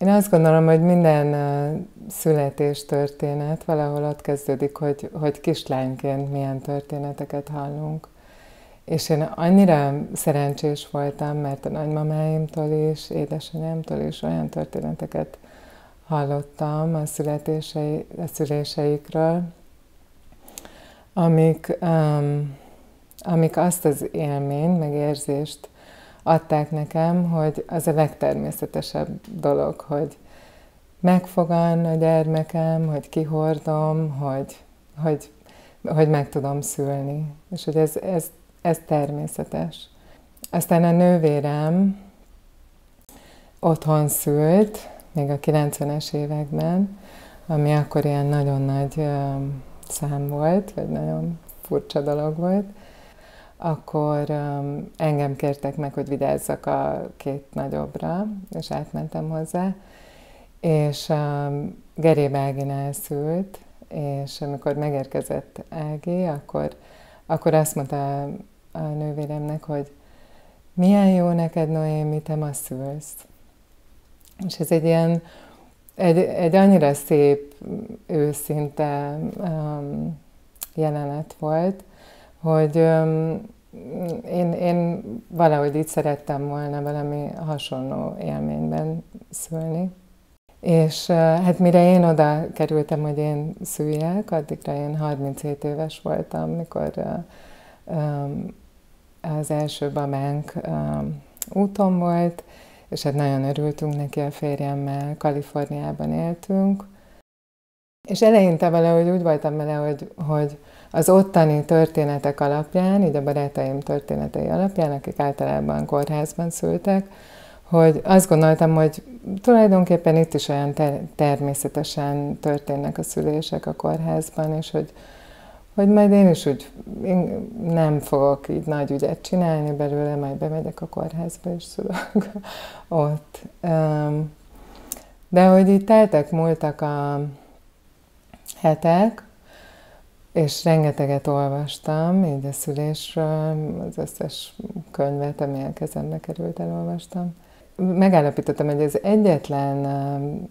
Én azt gondolom, hogy minden születéstörténet valahol ott kezdődik, hogy kislányként milyen történeteket hallunk. És én annyira szerencsés voltam, mert a nagymamáimtól is, édesanyámtól is olyan történeteket hallottam a szüléseikről, amik azt az élményt, meg érzést adták nekem, hogy az a legtermészetesebb dolog, hogy megfogan a gyermekem, hogy kihordom, hogy meg tudom szülni. És hogy ez természetes. Aztán a nővérem otthon szült, még a 90-es években, ami akkor ilyen nagyon nagy szám volt, vagy nagyon furcsa dolog volt, akkor engem kértek meg, hogy vigyázzak a két nagyobbra, és átmentem hozzá, és Geréb Áginál szült, és amikor megérkezett Ági, akkor azt mondta a nővéremnek, hogy milyen jó neked, Noémi, te ma szülsz. És ez egy annyira szép, őszinte jelenet volt, hogy én valahogy így szerettem volna valami hasonló élményben szülni. És hát mire én oda kerültem, hogy én szüljek, addigra én 37 éves voltam, mikor az első babánk úton volt, és hát nagyon örültünk neki, a férjemmel Kaliforniában éltünk. És eleinte valahogy úgy voltam vele, hogy az ottani történetek alapján, így a barátaim történetei alapján, akik általában kórházban szültek, hogy azt gondoltam, hogy tulajdonképpen itt is olyan természetesen történnek a szülések a kórházban, és hogy majd én is én nem fogok így nagy ügyet csinálni belőle, majd bemegyek a kórházba és szülök ott. De hogy így múltak a hetek, és rengeteget olvastam, így a szülésről, az összes könyvet, ami a kezembe került, elolvastam. Megállapítottam, hogy az egyetlen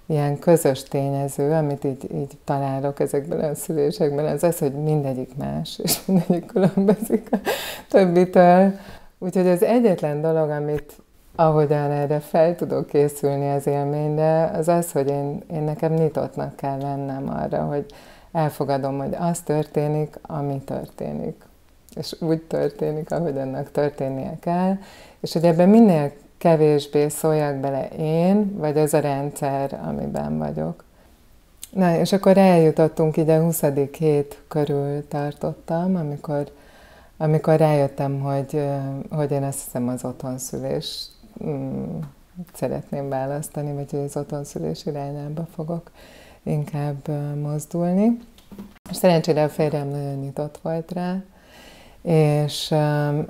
ilyen közös tényező, amit így találok ezekben a szülésekben, az, hogy mindegyik más, és mindegyik különbözik a többitől. Úgyhogy az egyetlen dolog, ahogyan erre fel tudok készülni az élményre, az, hogy én nekem nyitottnak kell lennem arra, hogy elfogadom, hogy az történik, ami történik. És úgy történik, ahogy annak történnie kell, és hogy ebben minél kevésbé szóljak bele én, vagy az a rendszer, amiben vagyok. Na, és akkor eljutottunk, így a 20. hét körül tartottam, amikor rájöttem, hogy én azt hiszem az otthonszülés szeretném választani, vagy hogy az otthonszülés irányába fogok inkább mozdulni. És szerencsére a férjem nagyon nyitott volt rá, és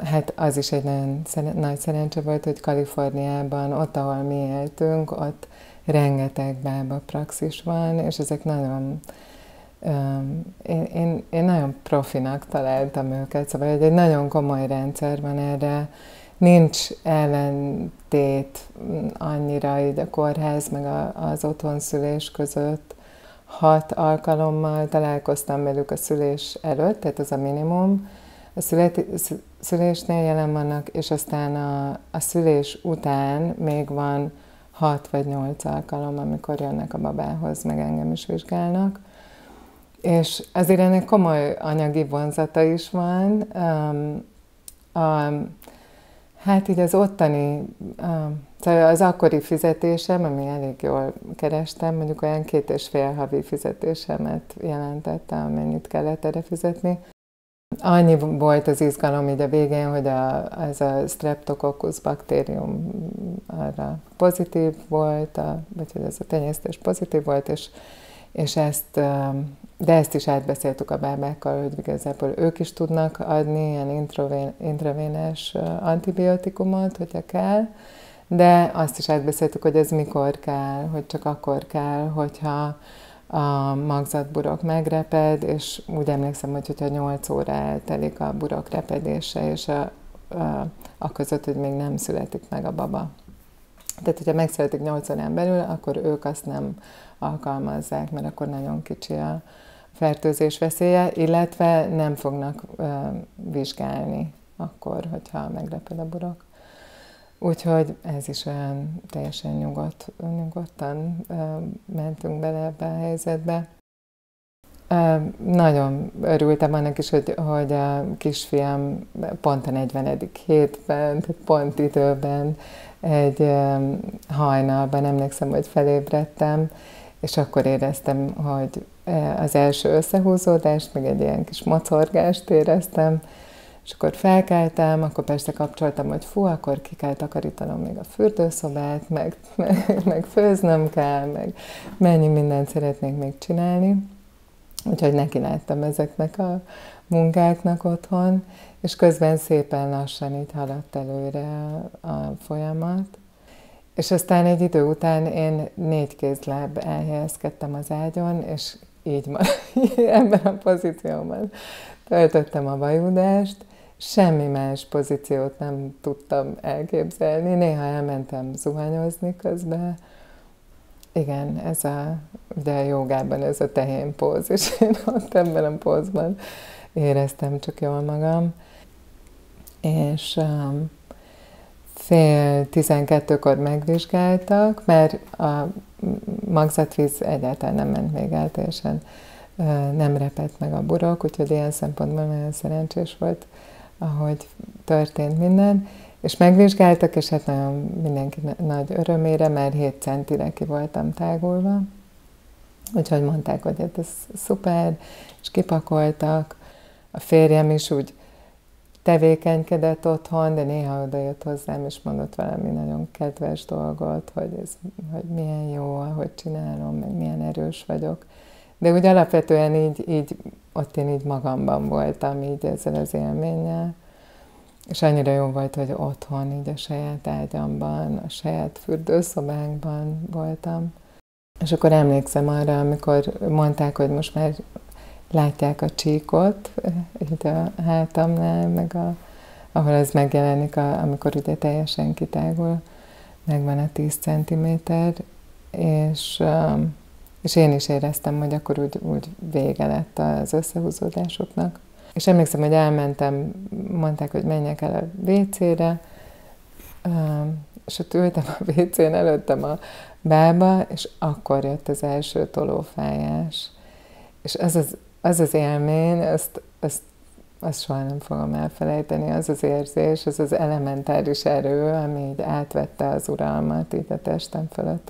hát az is egy nagyon nagy szerencse volt, hogy Kaliforniában, ott, ahol mi éltünk, ott rengeteg bába praxis van, és ezek nagyon, én nagyon profinak találtam őket, szóval egy nagyon komoly rendszer van erre, nincs ellentét annyira így a kórház meg az otthonszülés között. 6 alkalommal találkoztam velük a szülés előtt, tehát az a minimum. A szülésnél jelen vannak, és aztán a szülés után még van 6 vagy 8 alkalom, amikor jönnek a babához, meg engem is vizsgálnak. És azért ennek komoly anyagi vonzata is van. Hát így az ottani, az akkori fizetésem, ami elég jól kerestem, mondjuk olyan 2,5 havi fizetésemet jelentette, amennyit kellett erre fizetni. Annyi volt az izgalom így a végén, hogy ez a Streptococcus baktérium arra pozitív volt, vagy hogy ez a tenyésztés pozitív volt, és de ezt is átbeszéltük a bábákkal, hogy igazából ők is tudnak adni ilyen intravénás antibiotikumot, hogyha kell, de azt is átbeszéltük, hogy ez mikor kell, hogy csak akkor kell, hogyha a magzatburok megreped, és úgy emlékszem, hogyha 8 óra eltelik a burok repedése, és a között, hogy még nem születik meg a baba. Tehát, hogyha megszületik 8 órán belül, akkor ők azt nem alkalmazzák, mert akkor nagyon kicsi a fertőzés veszélye, illetve nem fognak vizsgálni akkor, hogyha megreped a burok. Úgyhogy ez is olyan teljesen nyugodtan mentünk bele ebbe a helyzetbe. Nagyon örültem annak is, hogy a kisfiam pont a 40. hétben, tehát pont időben, egy hajnalban emlékszem, hogy felébredtem, és akkor éreztem, hogy az első összehúzódást, meg egy ilyen kis mocorgást éreztem, és akkor felkeltem, akkor persze kapcsoltam, hogy akkor ki kell takarítanom még a fürdőszobát, meg főznöm kell, meg mennyi mindent szeretnék még csinálni. Úgyhogy neki láttam ezeknek a munkáknak otthon, és közben szépen lassan így haladt előre a folyamat. És aztán egy idő után én 4 kézláb elhelyezkedtem az ágyon, és így ebben a pozícióban töltöttem a vajúdást. Semmi más pozíciót nem tudtam elképzelni. Néha elmentem zuhanyozni közben. Igen, ugye a jogában ez a tehén póz, és én ott ebben a pózban éreztem csak jól magam. És 11:30 megvizsgáltak, mert a magzatvíz egyáltalán nem ment még el, teljesen nem repett meg a burok, úgyhogy ilyen szempontból nagyon szerencsés volt, ahogy történt minden. És megvizsgáltak, és hát nagyon mindenki nagy örömére, mert 7 centire ki voltam tágulva. Úgyhogy mondták, hogy hát ez szuper, és kipakoltak. A férjem is úgy tevékenykedett otthon, de néha oda jött hozzám, és mondott valami nagyon kedves dolgot, hogy milyen jó, ahogy csinálom, meg milyen erős vagyok. De úgy alapvetően így ott én így magamban voltam, így ezzel az élménnyel. És annyira jó volt, hogy otthon, így a saját ágyamban, a saját fürdőszobánkban voltam. És akkor emlékszem arra, amikor mondták, hogy most már látják a csíkot, így a hátamnál, meg ahol ez megjelenik, amikor ugye teljesen kitágul, megvan a 10 centiméter, és én is éreztem, hogy akkor úgy vége lett az összehúzódásoknak. És emlékszem, hogy elmentem, mondták, hogy menjek el a WC-re, és ott ültem a WC-n előttem a bába, és akkor jött az első tolófájás. És az az élmény, azt soha nem fogom elfelejteni, az az érzés, az az elementáris erő, ami így átvette az uralmat így a testem fölött,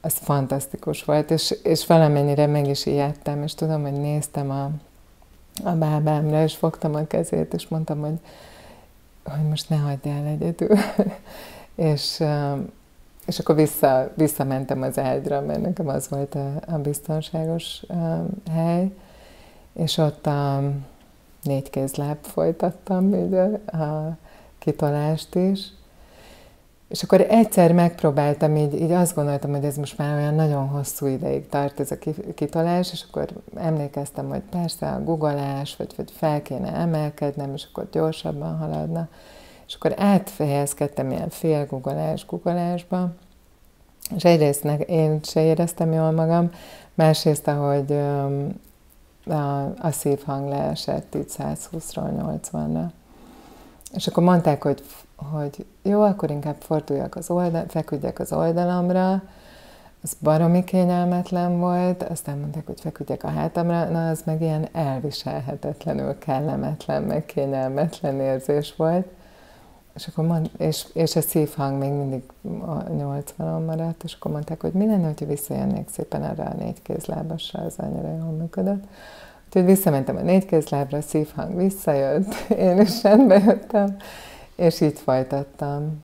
az fantasztikus volt, és valamennyire meg is ijedtem, és tudom, hogy néztem a bábámra, és fogtam a kezét, és mondtam, hogy most ne hagyd el egyedül. és akkor visszamentem az ágyra, mert nekem az volt a biztonságos hely, és ott 4 kézláb folytattam így a kitolást is. És akkor egyszer megpróbáltam, így azt gondoltam, hogy ez most már olyan nagyon hosszú ideig tart ez a kitolás, és akkor emlékeztem, hogy persze a guggolás, vagy fel kéne emelkednem, és akkor gyorsabban haladna. És akkor átfejezkedtem ilyen guggolásba, és egyrészt én se éreztem jól magam, másrészt, ahogy a szívhang leesett így 120-ról 80-ra. És akkor mondták, hogy jó, akkor inkább forduljak feküdjek az oldalamra, az baromi kényelmetlen volt, aztán mondták, hogy feküdjek a hátamra, na az meg ilyen elviselhetetlenül kellemetlen, meg kényelmetlen érzés volt. És akkor és a szívhang még mindig 80-on maradt, és akkor mondták, hogy mi lenne, hogyha visszajönnék szépen arra a 4 kézlábasra, az annyira jól működött. Úgyhogy visszamentem a 4 kézlábra, a szívhang visszajött, én is rendbe jöttem, és így folytattam.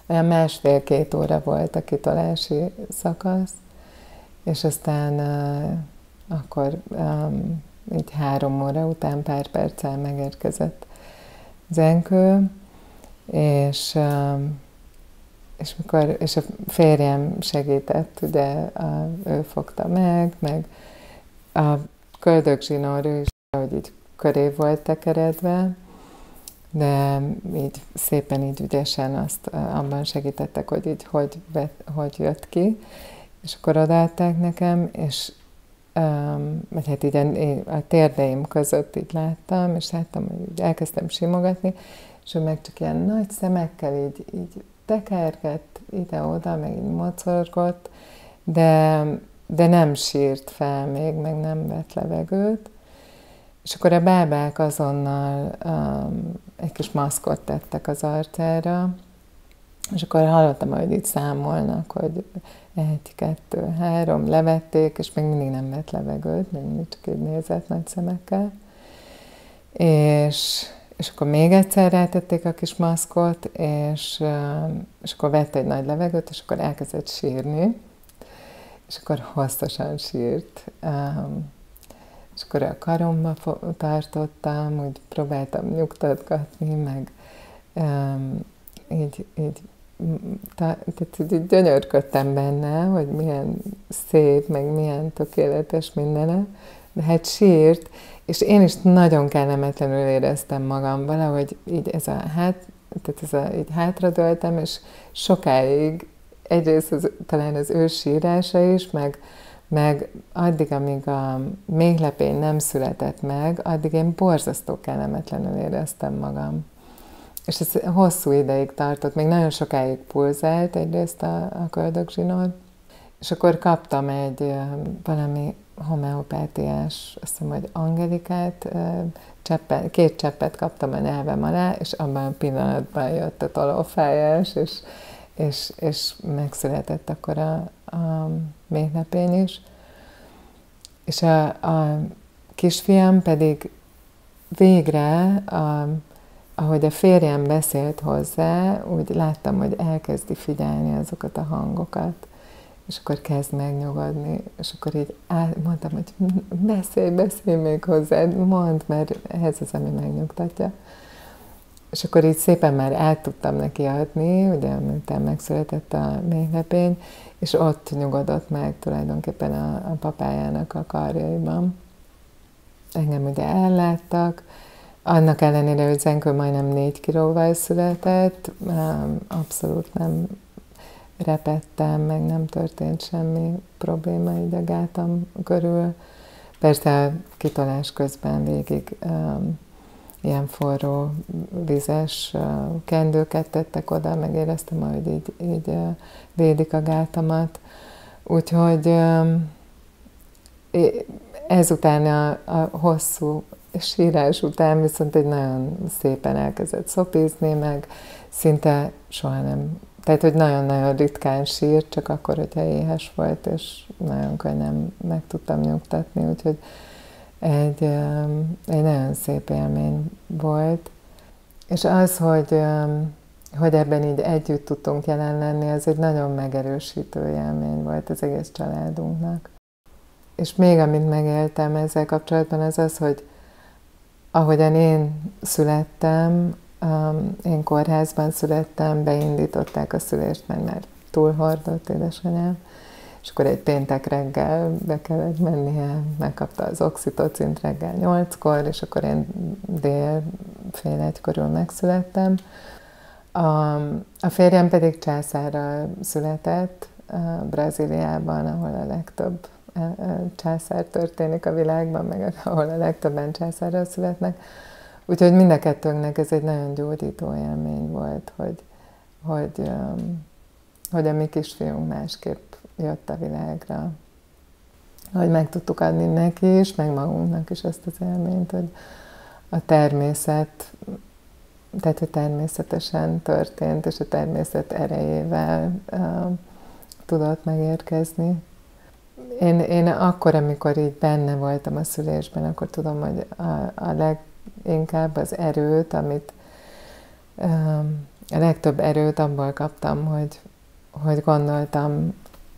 Olyan 1,5-2 óra volt a kitolási szakasz, és aztán akkor így 3 óra után pár perccel megérkezett Zenkő, és a férjem segített, ugye ő fogta meg a köldögzsinór is, hogy így köré volt tekeredve, de így szépen így ügyesen azt abban segítettek, hogy így hogy jött ki, és akkor odaadták nekem, és vagy hát így a térdeim között így láttam, és láttam, hogy így elkezdtem simogatni, és ő meg csak ilyen nagy szemekkel így tekergett ide-oda, meg így mocorgott, de nem sírt fel még, meg nem vett levegőt. És akkor a bábák azonnal egy kis maszkot tettek az arcára, és akkor hallottam, hogy itt számolnak, hogy 1, 2, 3, levették, és még mindig nem vett levegőt, még mindig csak így nézett nagy szemekkel. És akkor még egyszer rátették a kis maszkot, és akkor vett egy nagy levegőt, és akkor elkezdett sírni, és akkor hosszasan sírt. És akkor a karomba tartottam, úgy próbáltam nyugtatgatni, meg tehát így gyönyörködtem benne, hogy milyen szép, meg milyen tökéletes mindene, de hát sírt, és én is nagyon kellemetlenül éreztem magam valahogy így így hátradőltem, és sokáig egyrészt talán az ő sírása is, meg addig, amíg a méhlepény nem született meg, addig én borzasztó kellemetlenül éreztem magam. És ez hosszú ideig tartott, még nagyon sokáig pulzált egyrészt a köldögzsinór, és akkor kaptam egy valami homeopátiás, azt hiszem, hogy Angelikát, 2 cseppet kaptam a nyelvem alá, és abban a pillanatban jött a tolófájás, és megszületett akkor a méhlepény is. És a kisfiam pedig végre, ahogy a férjem beszélt hozzá, úgy láttam, hogy elkezdi figyelni azokat a hangokat, és akkor kezd megnyugodni, és akkor így mondtam, hogy beszélj még hozzá, mondd, mert ez az, ami megnyugtatja. És akkor így szépen már át tudtam neki adni, ugye, miután megszületett a méhlepény, és ott nyugodott meg tulajdonképpen a papájának a karjaiban. Engem ugye elláttak, annak ellenére, hogy Zenkő majdnem 4 kilóval született, abszolút nem repettem, meg nem történt semmi probléma így a gátam körül. Persze a kitolás közben végig ilyen forró, vizes kendőket tettek oda, meg éreztem, hogy így védik a gátamat. Úgyhogy ezután a hosszú sírás után viszont egy nagyon szépen elkezdett szopizni, meg szinte soha nem, tehát hogy nagyon-nagyon ritkán sírt, csak akkor, hogyha éhes volt, és nagyon könnyen meg tudtam nyugtatni, úgyhogy egy nagyon szép élmény volt. És az, hogy ebben így együtt tudtunk jelen lenni, az egy nagyon megerősítő élmény volt az egész családunknak. És még amit megéltem ezzel kapcsolatban, az az, hogy ahogyan én születtem, én kórházban születtem, beindították a szülést, mert már túlhordott édesanyám, és akkor egy péntek reggel be kellett mennie, megkapta az oxitocint reggel 8-kor, és akkor én fél 1 körül megszülettem. A férjem pedig császárral született Brazíliában, ahol a legtöbb császár történik a világban, meg ahol a legtöbben császárral születnek. Úgyhogy mind a kettőnknek ez egy nagyon gyógyító élmény volt, hogy a mi kisfiunk másképp jött a világra. Hogy meg tudtuk adni neki is, meg magunknak is ezt az élményt, hogy a természet, tehát hogy természetesen történt, és a természet erejével tudott megérkezni. Én akkor, amikor így benne voltam a szülésben, akkor tudom, hogy a leginkább az erőt, a legtöbb erőt abból kaptam, hogy gondoltam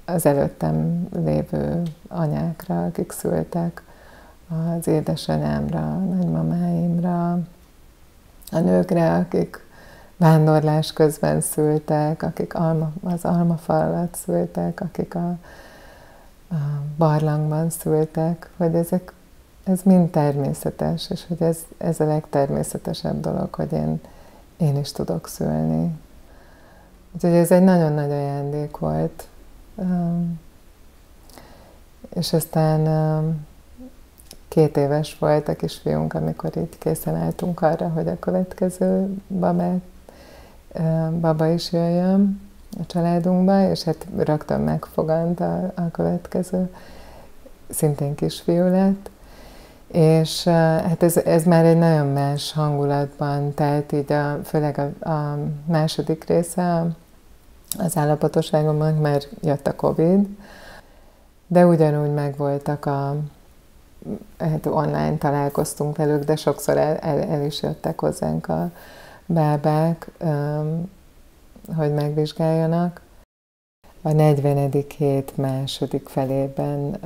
az előttem lévő anyákra, akik szültek, az édesanyámra, a nagymamáimra, a nőkre, akik vándorlás közben szültek, akik az almafal alatt szültek, akik a barlangban szültek, hogy ez mind természetes, és hogy ez a legtermészetesebb dolog, hogy én is tudok szülni. Úgyhogy ez egy nagyon nagy ajándék volt. És aztán 2 éves volt a kisfiunk, amikor így készen álltunk arra, hogy a következő baba is jöjjön a családunkba, és hát rögtön megfogant a következő, szintén kisfiú lett. És hát ez már egy nagyon más hangulatban, tehát így főleg a második része az állapotosságomban, mert jött a Covid, de ugyanúgy megvoltak hát online találkoztunk velük, de sokszor el is jöttek hozzánk a bábák, hogy megvizsgáljanak. A 40. hét második felében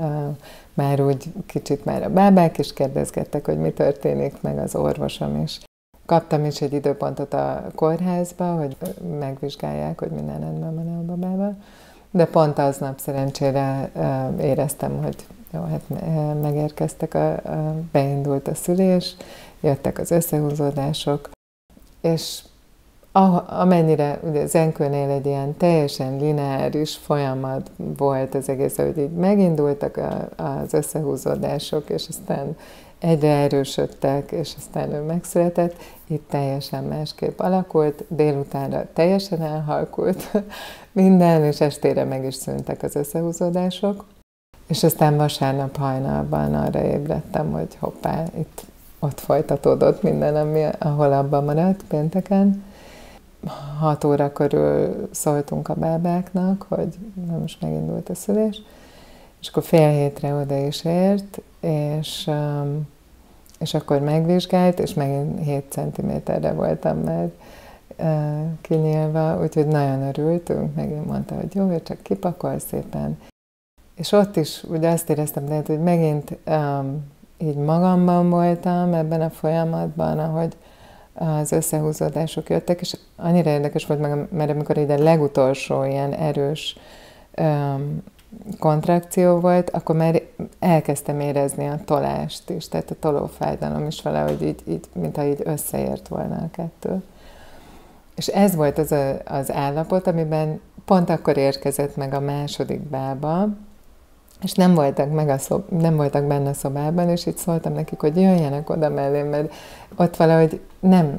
már úgy kicsit már a bábák is kérdezgettek, hogy mi történik, meg az orvosom is. Kaptam is egy időpontot a kórházba, hogy megvizsgálják, hogy minden rendben van a babával. De pont aznap szerencsére éreztem, hogy jó, hát megérkeztek, beindult a szülés, jöttek az összehúzódások, és amennyire ugye Zenkőnél egy ilyen teljesen lineáris folyamat volt az egész, hogy így megindultak az összehúzódások, és aztán egyre erősödtek, és aztán ő megszületett, itt teljesen másképp alakult, délutánra teljesen elhalkult minden, és estére meg is szűntek az összehúzódások. És aztán vasárnap hajnalban arra ébredtem, hogy hoppá, ott folytatódott minden, ahol abban maradt pénteken. 6 óra körül szóltunk a bábáknak, hogy most megindult a szülés, és akkor 6:30 oda is ért, és akkor megvizsgált, és megint 7 centiméterre voltam már kinyílva, úgyhogy nagyon örültünk, megint mondta, hogy jó, csak kipakol szépen. És ott is ugye azt éreztem, hogy megint így magamban voltam ebben a folyamatban, ahogy az összehúzódások jöttek, és annyira érdekes volt, mert amikor így a legutolsó ilyen erős kontrakció volt, akkor már elkezdtem érezni a tolást is, tehát a tolófájdalom is valahogy így mintha így összeért volna a kettő. És ez volt az állapot, amiben pont akkor érkezett meg a második bába, és nem voltak benne a szobában, és így szóltam nekik, hogy jöjjenek oda mellém, mert ott valahogy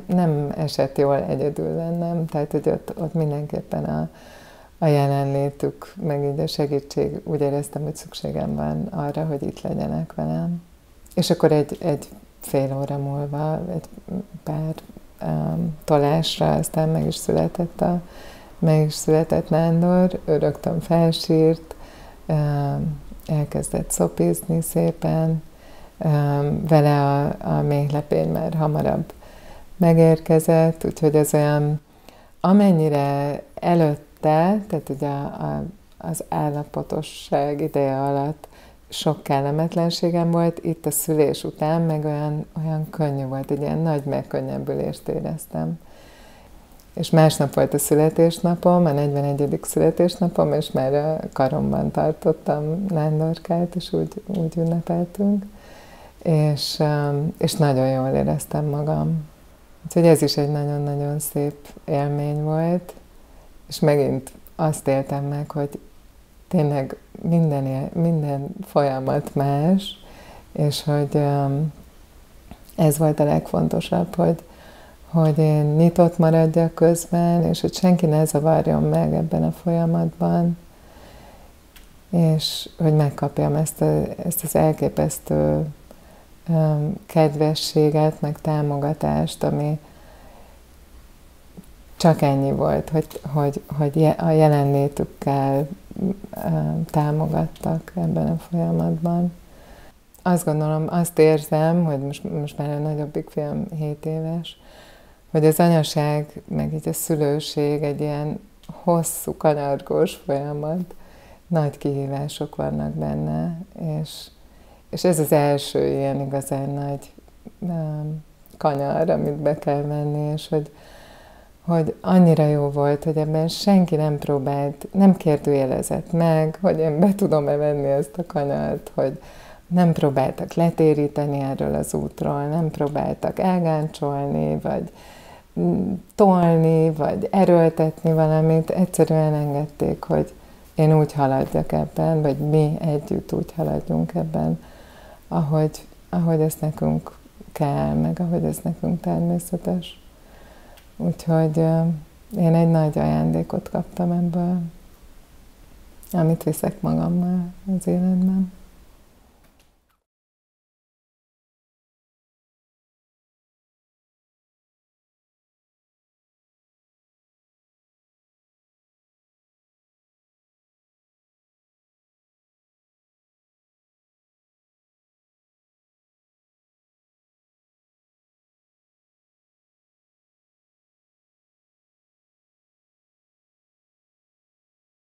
nem esett jól egyedül lennem, tehát hogy ott mindenképpen a jelenlétük, meg így a segítség, úgy éreztem, hogy szükségem van arra, hogy itt legyenek velem. És akkor egy fél óra múlva, egy pár tolásra, aztán meg is született Nándor, ő rögtön felsírt, elkezdett szopizni szépen, vele a méhlepény már hamarabb megérkezett, úgyhogy az olyan, amennyire előtte, tehát ugye az állapotosság ideje alatt sok kellemetlenségem volt, itt a szülés után meg olyan könnyű volt, egy ilyen nagy megkönnyebbülést éreztem. És másnap volt a születésnapom, a 41. születésnapom, és már a karomban tartottam Nándorkát, és úgy ünnepeltünk, és nagyon jól éreztem magam. Úgyhogy ez is egy nagyon-nagyon szép élmény volt, és megint azt éltem meg, hogy tényleg minden folyamat más, és hogy ez volt a legfontosabb, hogy én nyitott maradjak közben, és hogy senki ne zavarjon meg ebben a folyamatban, és hogy megkapjam ezt az elképesztő kedvességet, meg támogatást, ami csak ennyi volt, hogy a jelenlétükkel támogattak ebben a folyamatban. Azt gondolom, azt érzem, hogy most már a nagyobbik fiam 7 éves, hogy az anyaság, meg így a szülőség egy ilyen hosszú, kanyargós folyamat, nagy kihívások vannak benne, és ez az első ilyen igazán nagy kanyar, amit be kell menni, és hogy annyira jó volt, hogy ebben senki nem próbált, nem kérdőjelezett meg, hogy én be tudom-e venni ezt a kanyart, Nem próbáltak letéríteni erről az útról, nem próbáltak elgáncsolni, vagy tolni, vagy erőltetni valamit, egyszerűen engedték, hogy én úgy haladjak ebben, vagy mi együtt úgy haladjunk ebben, ahogy ez nekünk kell, meg ahogy ez nekünk természetes. Úgyhogy én egy nagy ajándékot kaptam ebből, amit viszek magammal az életben.